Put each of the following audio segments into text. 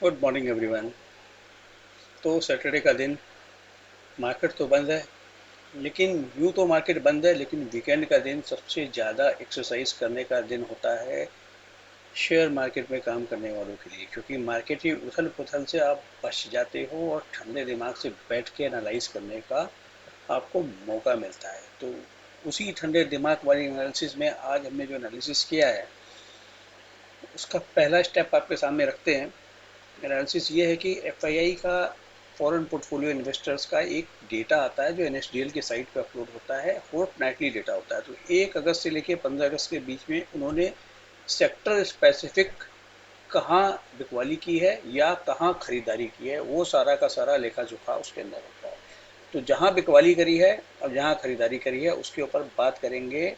Good morning everyone. तो Saturday का दिन, मार्केट तो बंद है, लेकिन यूँ तो मार्केट बंद है, लेकिन वीकेंड का दिन सबसे ज़्यादा एक्सरसाइज करने का दिन होता है शेयर मार्केट में काम करने वालों के लिए, क्योंकि मार्केट की उथल पुथल से आप बच जाते हो और ठंडे दिमाग से बैठ के एनालाइज करने का आपको मौका मिलता है। तो उसी ठंडे दिमाग वाली एनालिसिस में आज हमने जो एनालिसिस किया है, उसका पहला स्टेप आपके सामने रखते हैं। एनालिसिस ये है कि एफआईआई का फॉरेन पोर्टफोलियो इन्वेस्टर्स का एक डेटा आता है जो एनएसडीएल की साइट पे अपलोड होता है। फोर्टनाइटली डेटा होता है। तो 1 अगस्त से लेकर 15 अगस्त के बीच में उन्होंने सेक्टर स्पेसिफिक कहाँ बिकवाली की है या कहाँ खरीदारी की है, वो सारा का सारा लेखा जोखा उसके अंदर होता है। तो जहाँ बिकवाली करी है और जहाँ खरीदारी करी है उसके ऊपर बात करेंगे,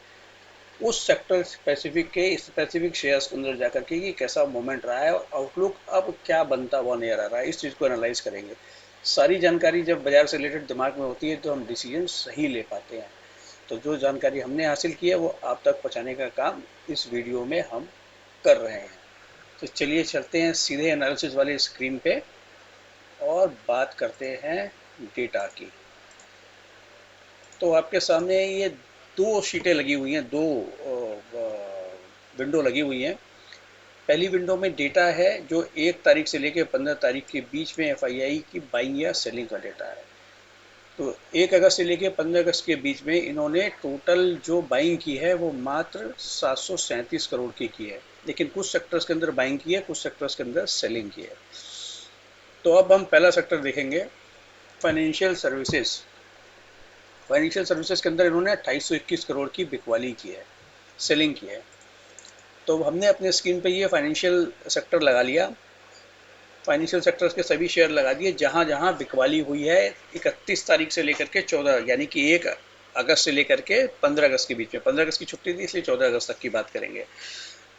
उस सेक्टर स्पेसिफिक के स्पेसिफिक शेयर्स के अंदर जाकर के कि कैसा मोमेंट रहा है और आउटलुक अब क्या बनता हुआ नजर आ रहा है, इस चीज़ को एनालाइज करेंगे। सारी जानकारी जब बाजार से रिलेटेड दिमाग में होती है तो हम डिसीजन सही ले पाते हैं। तो जो जानकारी हमने हासिल की है वो आप तक पहुंचाने का काम इस वीडियो में हम कर रहे हैं। तो चलिए चलते हैं सीधे एनालिसिस वाली स्क्रीन पे और बात करते हैं डेटा की। तो आपके सामने ये दो शीटें लगी हुई हैं, दो विंडो लगी हुई हैं। पहली विंडो में डेटा है जो 1 तारीख से लेकर 15 तारीख के बीच में एफआईआई की बाइंग या सेलिंग का डेटा है। तो 1 अगस्त से लेकर 15 अगस्त के बीच में इन्होंने टोटल जो बाइंग की है वो मात्र 737 करोड़ की है। लेकिन कुछ सेक्टर्स के अंदर बाइंग की है, कुछ सेक्टर्स के अंदर सेलिंग की है। तो अब हम पहला सेक्टर देखेंगे, फाइनेंशियल सर्विसेज। फाइनेंशियल सर्विसेज के अंदर इन्होंने 2821 करोड़ की बिकवाली की है, सेलिंग की है। तो हमने अपने स्क्रीन पे ये फाइनेंशियल सेक्टर लगा लिया। फाइनेंशियल सेक्टर्स के सभी शेयर लगा दिए जहां जहां बिकवाली हुई है 31 तारीख से लेकर के 14, यानी कि 1 अगस्त से लेकर के 15 अगस्त के बीच में। 15 अगस्त की छुट्टी थी इसलिए 14 अगस्त तक की बात करेंगे।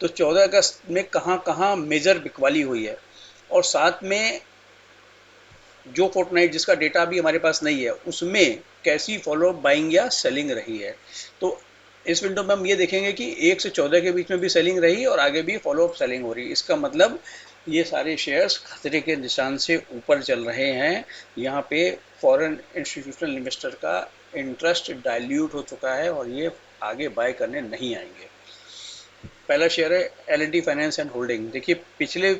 तो 14 अगस्त में कहाँ कहाँ मेजर बिकवाली हुई है और साथ में जो फोर्टनाइट जिसका डेटा अभी हमारे पास नहीं है उसमें कैसी फॉलो बाइंग या सेलिंग रही है। तो इस विंडो में हम ये देखेंगे कि 1 से 14 के बीच में भी सेलिंग रही और आगे भी फॉलो अप सेलिंग हो रही है। इसका मतलब ये सारे शेयर्स खतरे के निशान से ऊपर चल रहे हैं। यहाँ पे फॉरेन इंस्टीट्यूशनल इन्वेस्टर का इंटरेस्ट डाइल्यूट हो चुका है और ये आगे बाय करने नहीं आएंगे। पहला शेयर है एल&टी फाइनेंस एंड होल्डिंग। देखिए पिछले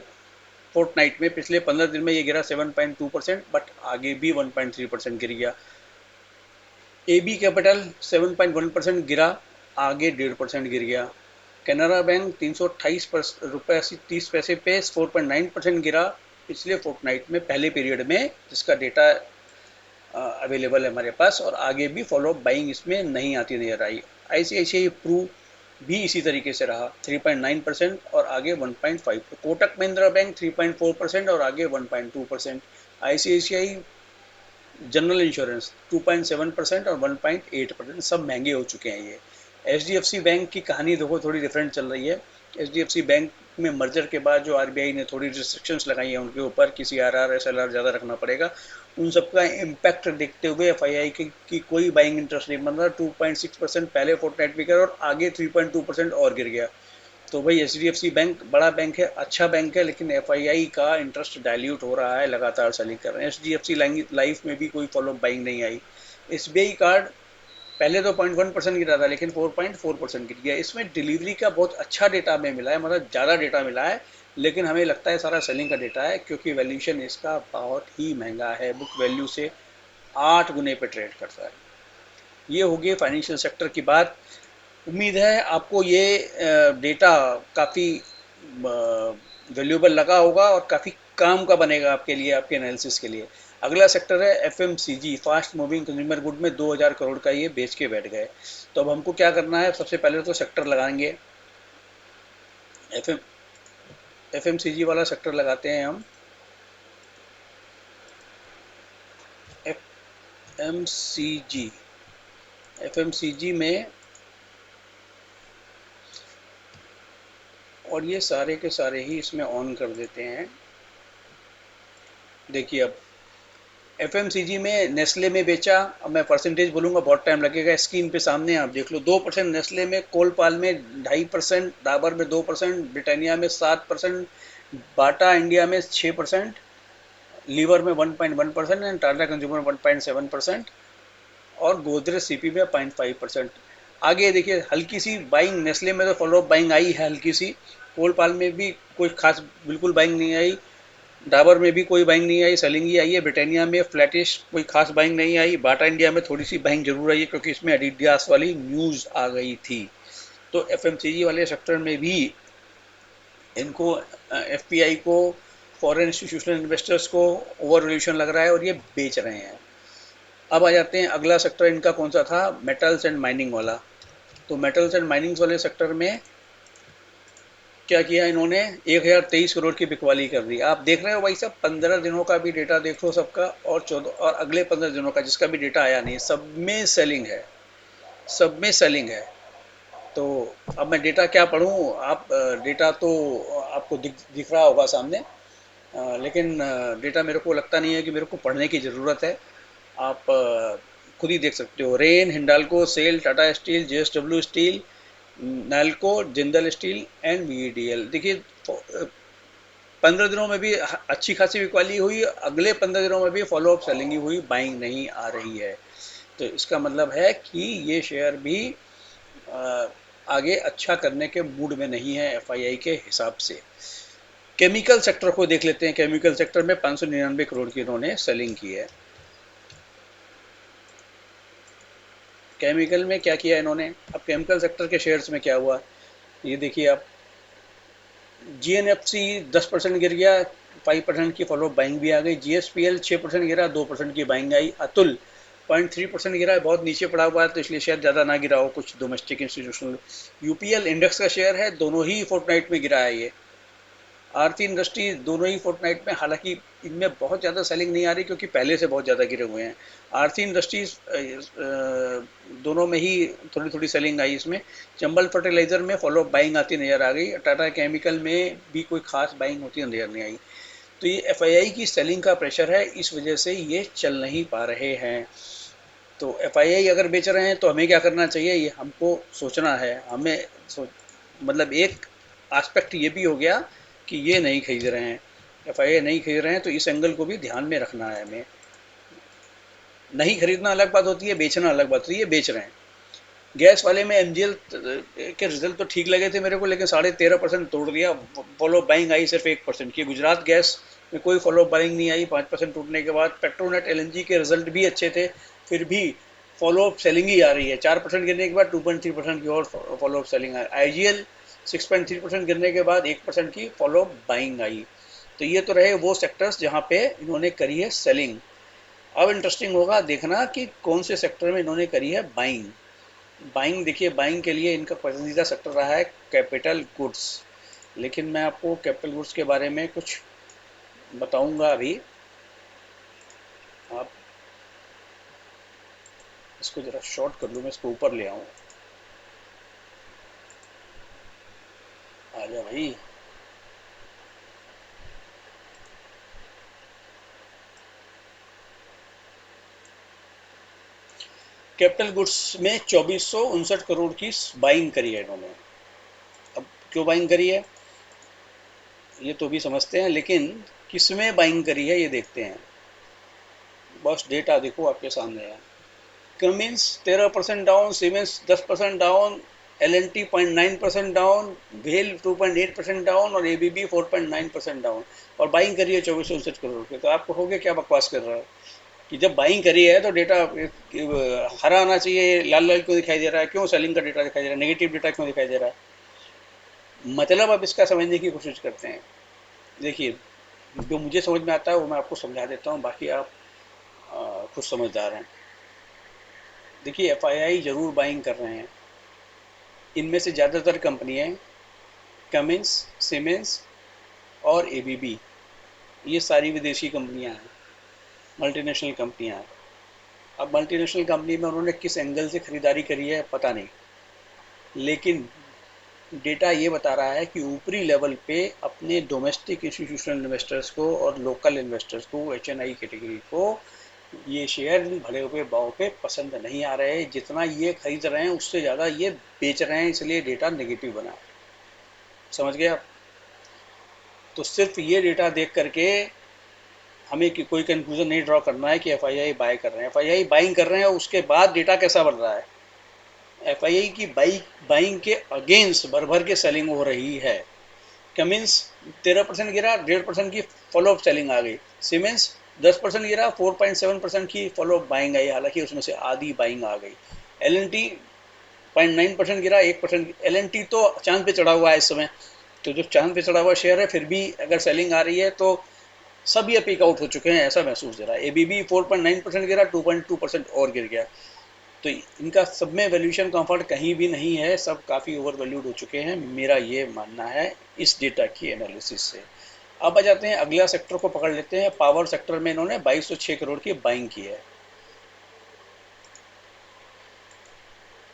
फोर्टनाइट में, पिछले 15 दिन में ये गिरा 7.2%, बट आगे भी 1.3% गिर गया। ए बी कैपिटल 7.1% गिरा, आगे 1.5% गिर गया। कैनरा बैंक 328 रुपये 30 पैसे पे 4.9% गिरा पिछले फोर्टनाइट में, पहले पीरियड में, जिसका डेटा अवेलेबल है हमारे पास, और आगे भी फॉलो अप बाइंग इसमें नहीं आती नजर आई। आईसीआईसीआई प्रू भी इसी तरीके से रहा, 3.9% और आगे 1.5। कोटक महिंद्रा बैंक 3.4% और आगे 1.2%। आईसीआईसीआई जनरल इंश्योरेंस 2.7% और 1.8%। सब महंगे हो चुके हैं ये। एचडीएफसी बैंक की कहानी देखो थोड़ी डिफरेंट चल रही है। एचडीएफसी बैंक में मर्जर के बाद जो आरबीआई ने थोड़ी रिस्ट्रिक्शंस लगाई हैं उनके ऊपर कि सीआरआर एसएलआर ज़्यादा रखना पड़ेगा, उन सबका इम्पैक्ट देखते हुए एफआईआई की कोई बाइंग इंटरेस्ट नहीं बन रहा। 2.6% पहले फोर्टनाइट में गिरा और आगे 3.2% और गिर गया। तो भाई H D F C bank बड़ा बैंक है, अच्छा बैंक है, लेकिन एफ आई आई का इंटरेस्ट डाइल्यूट हो रहा है, लगातार सेलिंग कर रहे हैं। H D F C life में भी कोई फॉलो बाइंग नहीं आई। एस बी आई कार्ड पहले तो 0.1% गिरा था लेकिन 4.4% गिर गया। इसमें डिलीवरी का बहुत अच्छा डेटा हमें मिला है, मतलब ज़्यादा डेटा मिला है, लेकिन हमें लगता है सारा सेलिंग का डेटा है क्योंकि वैल्यूशन इसका बहुत ही महंगा है, बुक वैल्यू से 8 गुने पे ट्रेड करता है। ये होगी फाइनेंशियल सेक्टर की बात। उम्मीद है आपको ये डेटा काफ़ी वैल्यूएबल लगा होगा और काफ़ी काम का बनेगा आपके लिए, आपके एनालिसिस के लिए। अगला सेक्टर है FMCG, fast moving consumer good में 2000 करोड़ का ये बेच के बैठ गए। तो अब हमको क्या करना है, सबसे पहले तो सेक्टर लगाएंगे। एफ एफएमसीजी वाला सेक्टर लगाते हैं हम। एफ एम सी जी, एफएमसीजी में, और ये सारे के सारे ही इसमें ऑन कर देते हैं। देखिए अब एफएमसीजी में नेस्ले में बेचा। अब मैं परसेंटेज बोलूँगा बहुत टाइम लगेगा, स्क्रीन पे सामने आप देख लो। 2% नेस्ले में, कोलपाल में 2.5%, डाबर में 2%, ब्रिटानिया में 7%, बाटा इंडिया में 6%, लीवर में 1.1% एंड टाटा कंज्यूमर 1.7% और गोदरेज सीपी में 0.5%। आगे देखिए हल्की सी बाइंग नेस्ले में तो फॉलो बाइंग आई है हल्की सी, कोलपाल में भी कोई खास बिल्कुल बाइंग नहीं आई, डाबर में भी कोई बाइंग नहीं आई, सेलिंग ही आई है, ब्रिटानिया में फ्लैटिश कोई खास बाइंग नहीं आई, बाटा इंडिया में थोड़ी सी बाइंग जरूर आई है क्योंकि इसमें एडिडास वाली न्यूज आ गई थी। तो एफएमसीजी वाले सेक्टर में भी इनको एफपीआई को, फॉरेन इंस्टीट्यूशनल इन्वेस्टर्स को ओवर वैल्यूएशन लग रहा है और ये बेच रहे हैं। अब आ जाते हैं अगला सेक्टर इनका कौन सा था, मेटल्स एंड माइनिंग वाला। तो मेटल्स एंड माइनिंग्स वाले सेक्टर में क्या किया इन्होंने, 1023 करोड़ की बिकवाली कर दी। आप देख रहे हो भाई साहब, 15 दिनों का भी डेटा देख लो सबका, और 14 और अगले 15 दिनों का जिसका भी डेटा आया नहीं, सब में सेलिंग है, सब में सेलिंग है। तो अब मैं डेटा क्या पढ़ूं, आप डेटा तो आपको दिख रहा होगा सामने, लेकिन डेटा मेरे को लगता नहीं है कि मेरे को पढ़ने की ज़रूरत है। आप खुद ही देख सकते हो, Rain, Hindalco, SAIL, Tata steel, JSW steel, Nalco, Jindal steel and VDL. देखिए 15 दिनों में भी अच्छी खासी बिकवाली हुई, अगले 15 दिनों में भी फॉलो अप सेलिंग हुई, बाइंग नहीं आ रही है। तो इसका मतलब है कि ये शेयर भी आगे अच्छा करने के मूड में नहीं है एफआईआई के हिसाब से। केमिकल सेक्टर को देख लेते हैं, केमिकल सेक्टर में 599 करोड़ की इन्होंने सेलिंग की है। केमिकल में क्या किया इन्होंने, अब केमिकल सेक्टर के शेयर्स में क्या हुआ ये देखिए आप, जीएनएफसी 10% गिर गया, 5% की फॉलो बाइंग भी आ गई, जीएसपीएल 6% गिरा, 2% की बाइंग आई, अतुल 0.3% गिरा है, बहुत नीचे पड़ा हुआ है तो इसलिए शायद ज़्यादा ना गिरा हो, कुछ डोमेस्टिक इंस्टीट्यूशनल। यूपीएल इंडेक्स का शेयर है, दोनों ही फोर्टनाइट में गिरा है ये। आरती इंडस्ट्रीज दोनों ही फोर्टनाइट में, हालांकि इनमें बहुत ज़्यादा सेलिंग नहीं आ रही क्योंकि पहले से बहुत ज़्यादा गिरे हुए हैं। आरती इंडस्ट्रीज दोनों में ही थोड़ी थोड़ी सेलिंग आई इसमें। चंबल फर्टिलाइजर में फॉलो बाइंग आती नजर आ गई, टाटा केमिकल में भी कोई खास बाइंग होती नजर नहीं आई। तो ये एफआईआई की सेलिंग का प्रेशर है, इस वजह से ये चल नहीं पा रहे हैं। तो एफआईआई अगर बेच रहे हैं तो हमें क्या करना चाहिए, ये हमको सोचना है। मतलब एक एस्पेक्ट ये भी हो गया कि ये नहीं खरीद रहे हैं, एफआईआई नहीं खरीद रहे हैं, तो इस एंगल को भी ध्यान में रखना है हमें। नहीं खरीदना अलग बात होती है, बेचना अलग बात होती है, ये बेच रहे हैं। गैस वाले में एमजीएल के रिजल्ट तो ठीक लगे थे मेरे को, लेकिन 13.5% तोड़ दिया, फॉलो बाइंग आई सिर्फ 1% की। गुजरात गैस में कोई फॉलो बाइंग नहीं आई 5% टूटने के बाद। पेट्रोनेट एलएनजी के रिजल्ट भी अच्छे थे, फिर भी फॉलो अप सेलिंग ही आ रही है, 4% गिरने के बाद 2.3% की और फॉलो अप सेलिंग आई। आईजीएल 6.3% गिरने के बाद 1% की फॉलो अप बाइंग आई। तो ये तो रहे वो सेक्टर्स जहाँ पे इन्होंने करी है सेलिंग। अब इंटरेस्टिंग होगा देखना कि कौन से सेक्टर में इन्होंने करी है बाइंग। बाइंग देखिए, बाइंग के लिए इनका पसंदीदा सेक्टर रहा है कैपिटल गुड्स, लेकिन मैं आपको कैपिटल गुड्स के बारे में कुछ बताऊंगा अभी। आप इसको जरा शॉर्ट कर लूँ, मैं इसको ऊपर ले आऊँ। आ जा भाई। कैपिटल गुड्स में 2459 करोड़ की बाइंग करी है इन्होंने। अब क्यों बाइंग करी है ये तो भी समझते हैं, लेकिन किसमें बाइंग करी है ये देखते हैं। बस डेटा देखो आपके सामने है। Cummins 13% down, Siemens 10% down, L N T 0.9% down, भेल 2.8% डाउन और एबीबी 4.9% डाउन। और बाइंग करी है 2459 करोड़ के। तो आप कहोगे क्या बकवास कर रहा है, कि जब बाइंग करी है तो डेटा हरा आना चाहिए, लाल लाल क्यों दिखाई दे रहा है, क्यों सेलिंग का डेटा दिखाई दे रहा है, नेगेटिव डेटा क्यों दिखाई दे रहा है। मतलब अब इसका समझने की कोशिश करते हैं। देखिए, जो मुझे समझ में आता है वो मैं आपको समझा देता हूँ, बाकी आप खुद समझदार हैं। देखिए, एफआईआई जरूर बाइंग कर रहे हैं। इनमें से ज़्यादातर कंपनियां कमिंस, सीमेंस और एबीबी, ये सारी विदेशी कंपनियां हैं, मल्टीनेशनल कंपनियां हैं। अब मल्टीनेशनल कंपनी में उन्होंने किस एंगल से खरीदारी करी है पता नहीं, लेकिन डेटा ये बता रहा है कि ऊपरी लेवल पे अपने डोमेस्टिक इंस्टीट्यूशनल इन्वेस्टर्स को और लोकल इन्वेस्टर्स को, एचएनआई कैटेगरी को, ये शेयर भरे हुए भाव पे पसंद नहीं आ रहे। जितना ये खरीद रहे हैं उससे ज़्यादा ये बेच रहे हैं, इसलिए डेटा नेगेटिव बना। समझ गए आप। तो सिर्फ ये डेटा देख करके हमें कोई कंक्लूजन नहीं ड्रॉ करना है कि एफआईआई बाय कर रहे हैं। एफआईआई बाइंग कर रहे हैं और उसके बाद डेटा कैसा बढ़ रहा है। एफआईआई की बाइंग के अगेंस्ट भर भर के सेलिंग हो रही है। कमिंस 13% गिरा, 1.5% की फॉलो अप सेलिंग आ गई। सीमेंस 10% गिरा, 4.7% की फॉलो अप बाइंग आई, हालांकि उसमें से आधी बाइंग आ गई। एल एन टी 0.9% गिरा, 1%। एल एन टी तो चांद पे चढ़ा हुआ है इस समय, तो जो चांद पे चढ़ा हुआ शेयर है फिर भी अगर सेलिंग आ रही है तो सब ये पिक आउट हो चुके हैं, ऐसा महसूस दे रहा है। एबीबी 4.9% गिरा, 2.2% और गिर गया। तो इनका सब में वैल्यूएशन कंफर्ट कहीं भी नहीं है, सब काफ़ी ओवर वैल्यूड हो चुके हैं, मेरा ये मानना है इस डेटा की एनालिसिस से। अब आ जाते हैं अगला सेक्टर को पकड़ लेते हैं। पावर सेक्टर में इन्होंने 2206 करोड़ की बाइंग की है।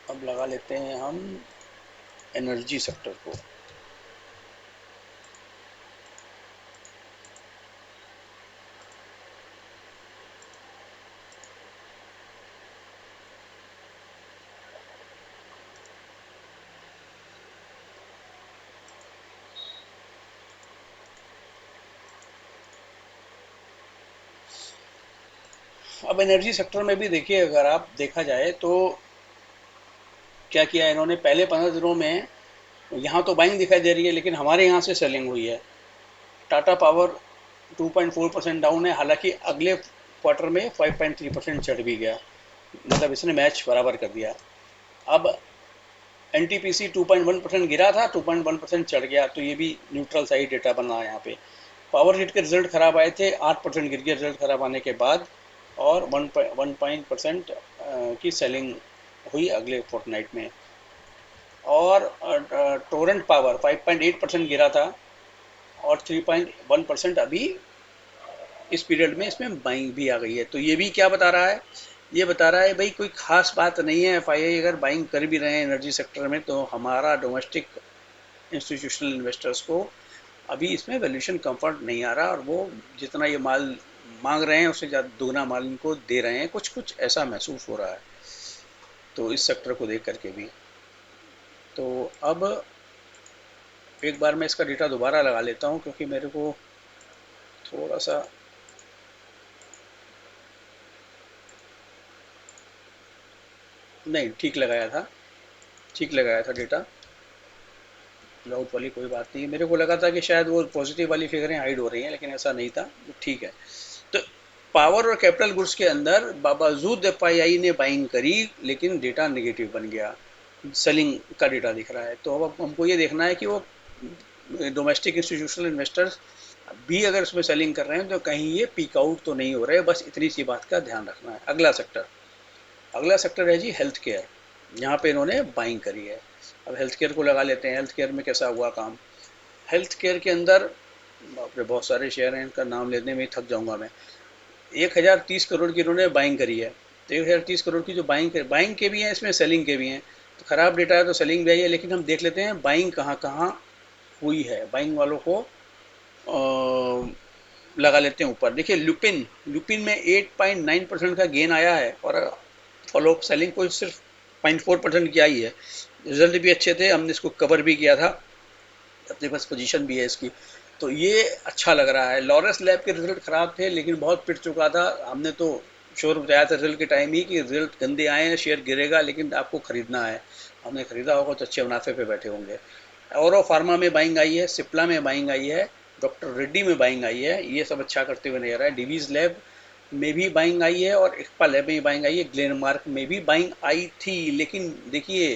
अब लगा लेते हैं हम एनर्जी सेक्टर को। अब एनर्जी सेक्टर में भी देखिए, अगर आप देखा जाए तो क्या किया इन्होंने पहले 15 दिनों में। यहाँ तो बाइंग दिखाई दे रही है लेकिन हमारे यहाँ से सेलिंग हुई है। टाटा पावर 2.4% डाउन है, हालांकि अगले क्वार्टर में 5.3% चढ़ भी गया, मतलब इसने मैच बराबर कर दिया। अब एनटीपीसी 2.1% गिरा था, 2.1% चढ़ गया, तो ये भी न्यूट्रल सा ही डेटा बना यहाँ पे। पावर ग्रिड के रिजल्ट खराब आए थे, 8% गिर गए रिजल्ट खराब आने के बाद, और 1% की सेलिंग हुई अगले फोर्टनाइट में। और टोरेंट पावर 5.8% गिरा था, और 3.1% अभी इस पीरियड में इसमें बाइंग भी आ गई है। तो ये भी क्या बता रहा है, ये बता रहा है भाई कोई खास बात नहीं है। एफआईआई अगर बाइंग कर भी रहे हैं एनर्जी सेक्टर में, तो हमारा डोमेस्टिक इंस्टीट्यूशनल इन्वेस्टर्स को अभी इसमें वैल्यूएशन कंफर्ट नहीं आ रहा, और वो जितना ये माल मांग रहे हैं उससे ज़्यादा दुगना माल इनको दे रहे हैं, कुछ कुछ ऐसा महसूस हो रहा है। तो इस सेक्टर को देख करके भी, तो अब एक बार मैं इसका डेटा दोबारा लगा लेता हूँ, क्योंकि मेरे को थोड़ा सा नहीं ठीक लगाया था, ठीक लगाया था डेटा। लॉट वाली कोई बात नहीं, मेरे को लगा था कि शायद वो पॉजिटिव वाली फिगरें हाइड हो रही हैं, लेकिन ऐसा नहीं था, ठीक है। तो पावर और कैपिटल गुड्स के अंदर बावजूद एफआईआई ने बाइंग करी, लेकिन डेटा नेगेटिव बन गया, सेलिंग का डेटा दिख रहा है। तो अब हमको ये देखना है कि वो डोमेस्टिक इंस्टीट्यूशनल इन्वेस्टर्स भी अगर उसमें सेलिंग कर रहे हैं तो कहीं ये पीक आउट तो नहीं हो रहे, बस इतनी सी बात का ध्यान रखना है। अगला सेक्टर है जी हेल्थ केयर। यहाँ पे इन्होंने बाइंग करी है। अब हेल्थ केयर को लगा लेते हैं, हेल्थ केयर में कैसा हुआ काम। हेल्थ केयर के अंदर बाप रे बहुत सारे शेयर हैं, इनका नाम लेने में ही थक जाऊंगा मैं। 1030 करोड़ की इन्होंने बाइंग करी है। तो 1030 करोड़ की जो बाइंग के भी हैं, इसमें सेलिंग के भी हैं। तो खराब डेटा है तो सेलिंग भी आई है, लेकिन हम देख लेते हैं बाइंग कहाँ कहाँ हुई है। बाइंग वालों को लगा लेते हैं ऊपर। देखिए लुपिन, लुपिन में 8.9% का गेन आया है, और फॉलो अप सेलिंग को सिर्फ 0.4% की आई है। रिजल्ट भी अच्छे थे, हमने इसको कवर भी किया था, अपने पास पोजीशन भी है इसकी, तो ये अच्छा लग रहा है। लॉरेंस लैब के रिजल्ट खराब थे, लेकिन बहुत पिट चुका था, हमने तो शोर बताया था रिजल्ट के टाइम ही कि रिजल्ट गंदे आए हैं, शेयर गिरेगा, लेकिन आपको खरीदना है। हमने खरीदा होगा तो अच्छे मुनाफे पे बैठे होंगे। और फार्मा में बाइंग आई है, सिप्ला में बाइंग आई है, डॉक्टर रेड्डी में बाइंग आई है, ये सब अच्छा करते हुए नजर आए। डिवीज लैब में भी बाइंग आई है, और इक्पा लैब में भी बाइंग आई है। ग्लेनमार्क में भी बाइंग आई थी, लेकिन देखिए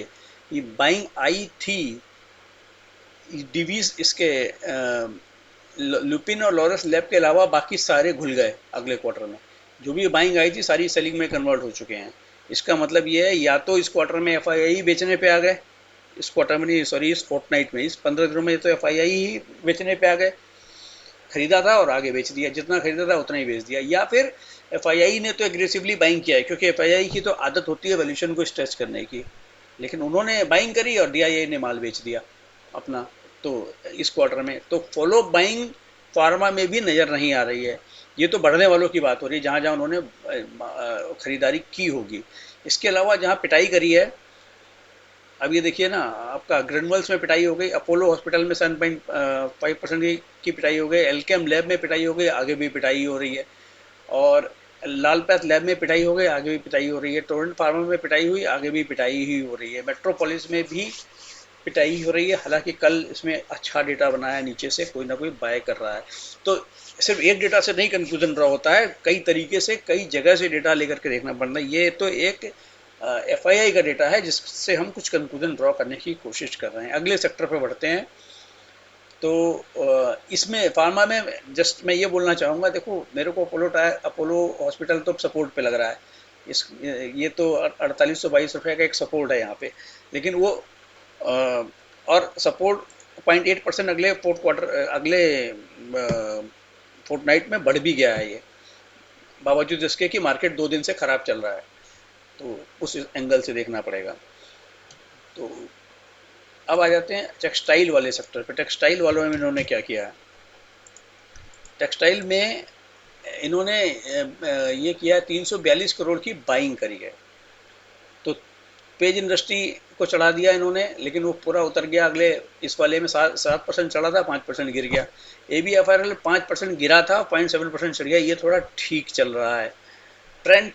ये बाइंग आई थी, डिवीज इसके लुपिन और लॉरेंस लैब के अलावा बाकी सारे घुल गए अगले क्वार्टर में। जो भी बाइंग आई थी सारी सेलिंग में कन्वर्ट हो चुके हैं। इसका मतलब ये है, या तो इस क्वार्टर में एफआईआई बेचने पे आ गए, इस क्वार्टर में नहीं, सॉरी, इस फोर्टनाइट में, इस 15 दिनों में तो एफआईआई ही बेचने पे आ गए। खरीदा था और आगे बेच दिया, जितना खरीदा था उतना ही बेच दिया। या फिर एफआईआई ने तो एग्रेसिवली बाइंग किया है, क्योंकि एफआईआई की तो आदत होती है वैल्यूएशन को स्ट्रेच करने की, लेकिन उन्होंने बाइंग करी और डीआईआई ने माल बेच दिया अपना। तो इस क्वार्टर में तो फॉलो बाइंग फार्मा में भी नज़र नहीं आ रही है। ये तो बढ़ने वालों की बात हो रही है, जहाँ जहाँ उन्होंने खरीदारी की होगी। इसके अलावा जहाँ पिटाई करी है अब ये देखिए ना, आपका ग्रेनुअल्स में पिटाई हो गई, अपोलो हॉस्पिटल में 7.5% की पिटाई हो गई, एल्केम लैब में पिटाई हो गई, आगे भी पिटाई हो रही है। और लाल पैथ लैब में पिटाई हो गई, आगे भी पिटाई हो रही है। टोरेंट फार्मा में पिटाई हुई, आगे भी पिटाई ही हो रही है। मेट्रोपोलिस में भी पिटाई हो रही है, हालांकि कल इसमें अच्छा डेटा बनाया, नीचे से कोई ना कोई बाय कर रहा है। तो सिर्फ एक डेटा से नहीं कंक्लूजन ड्रॉ होता है, कई तरीके से कई जगह से डेटा लेकर के देखना पड़ता है। ये तो एक एफआईआई का डेटा है जिससे हम कुछ कंक्लूजन ड्रॉ करने की कोशिश कर रहे हैं। अगले सेक्टर पर बढ़ते हैं। तो इसमें फार्मा में जस्ट मैं ये बोलना चाहूँगा, देखो मेरे को अपोलो हॉस्पिटल तो सपोर्ट पे लग रहा है। इस ये तो 4822 रुपये का एक सपोर्ट है यहाँ पे, लेकिन वो और सपोर्ट 0.8% अगले फोर्टनाइट में बढ़ भी गया है ये, बावजूद इसके कि मार्केट 2 दिन से खराब चल रहा है। तो उस एंगल से देखना पड़ेगा। तो अब आ जाते हैं टेक्सटाइल वाले सेक्टर पे। टेक्सटाइल वालों में इन्होंने क्या किया है? टेक्सटाइल में इन्होंने ये किया, 342 करोड़ की बाइंग करी है। तो पेज इंडस्ट्री को चढ़ा दिया इन्होंने, लेकिन वो पूरा उतर गया। अगले इस वाले में 7% चढ़ा था, 5% गिर गया। ABFRL 5% गिरा था, 0.7% चढ़ गया। ये थोड़ा ठीक चल रहा है। ट्रेंड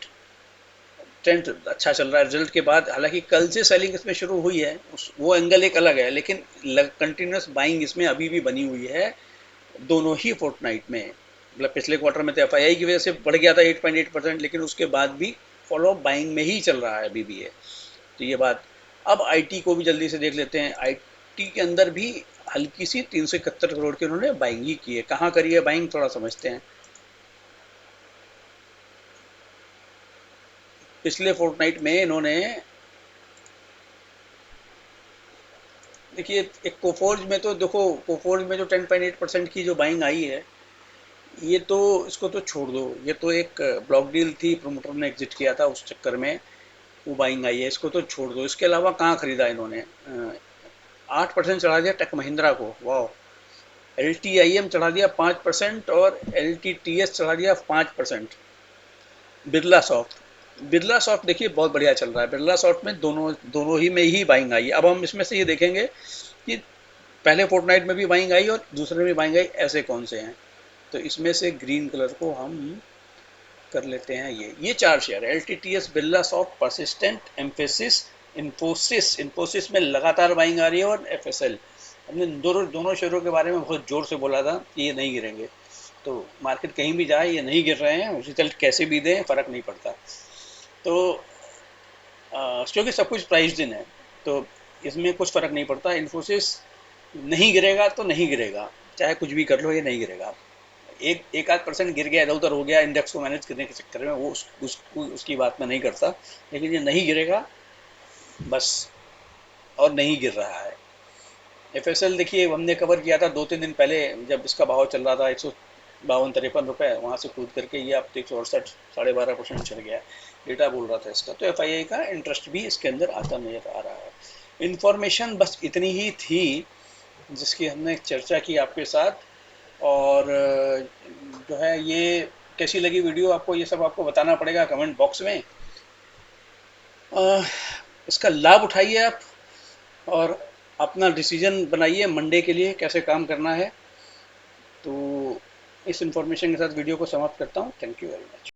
ट्रेंड अच्छा चल रहा है रिजल्ट के बाद। हालांकि कल से सेलिंग इसमें शुरू हुई है, वो एंगल एक अलग है, लेकिन कंटिन्यूस बाइंग इसमें अभी भी बनी हुई है, दोनों ही फोर्टनाइट में। मतलब पिछले क्वार्टर में तो एफआईआई की वजह से बढ़ गया था 8.8%, लेकिन उसके बाद भी फॉलो बाइंग में ही चल रहा है अभी भी है। तो ये बात। अब आईटी को भी जल्दी से देख लेते हैं। आईटी के अंदर भी हल्की सी 371 करोड़ की उन्होंने बाइंग ही की है। कहाँ करी है बाइंग, थोड़ा समझते हैं। पिछले फोर्टनाइट में इन्होंने, देखिए एक कोफोर्ज में तो देखो, कोफोर्ज में जो 10.8% की जो बाइंग आई है, ये तो इसको तो छोड़ दो। ये तो एक ब्लॉक डील थी, प्रोमोटर ने एग्जिट किया था, उस चक्कर में वो बाइंग आई है। इसको तो छोड़ दो। इसके अलावा कहाँ खरीदा इन्होंने? 8% चढ़ा दिया टेक महिंद्रा को, वाह। LTIM चढ़ा दिया 5%, और LTTS चढ़ा दिया 5%। बिरला सॉफ्ट, बिरला सॉफ्ट देखिए बहुत बढ़िया चल रहा है। बिरला सॉफ्ट में दोनों दोनों ही में ही बाइंग आई है। अब हम इसमें से ये देखेंगे कि पहले फोर्टनाइट में भी बाइंग आई और दूसरे में बाइंग आई, ऐसे कौन से हैं। तो इसमें से ग्रीन कलर को हम कर लेते हैं। ये 4 शेयर है, LTTS, Birla soft, persistent, emphasis, Infosys. Infosys में लगातार बाइंग आ रही है, और FSL। हमने दोनों शेयरों के बारे में बहुत जोर से बोला था कि ये नहीं गिरेंगे। तो मार्केट कहीं भी जाए, ये नहीं गिर रहे हैं, रिजल्ट कैसे भी दें फर्क नहीं पड़ता। तो क्योंकि सब कुछ प्राइस्ड इन है, तो इसमें कुछ फर्क नहीं पड़ता। इन्फोसिस नहीं गिरेगा तो नहीं गिरेगा, चाहे कुछ भी कर लो, ये नहीं गिरेगा। एक आध परसेंट गिर गया, इधर उधर हो गया इंडेक्स को मैनेज करने के चक्कर में, वो उसकी बात मैं नहीं करता, लेकिन ये नहीं गिरेगा बस, और नहीं गिर रहा है। FSL देखिए हमने कवर किया था 2-3 दिन पहले, जब इसका भाव चल रहा था 152-53 रुपये, वहाँ से कूद करके ये अब 168, 12.5% चढ़ गया। डेटा बोल रहा था इसका। तो FII का इंटरेस्ट भी इसके अंदर आता नजर आ रहा है। इन्फॉर्मेशन बस इतनी ही थी जिसकी हमने चर्चा की आपके साथ। और जो है ये कैसी लगी वीडियो आपको, ये सब आपको बताना पड़ेगा कमेंट बॉक्स में। इसका लाभ उठाइए आप, और अपना डिसीजन बनाइए मंडे के लिए कैसे काम करना है। तो इस इंफॉर्मेशन के साथ वीडियो को समाप्त करता हूँ। Thank you very much.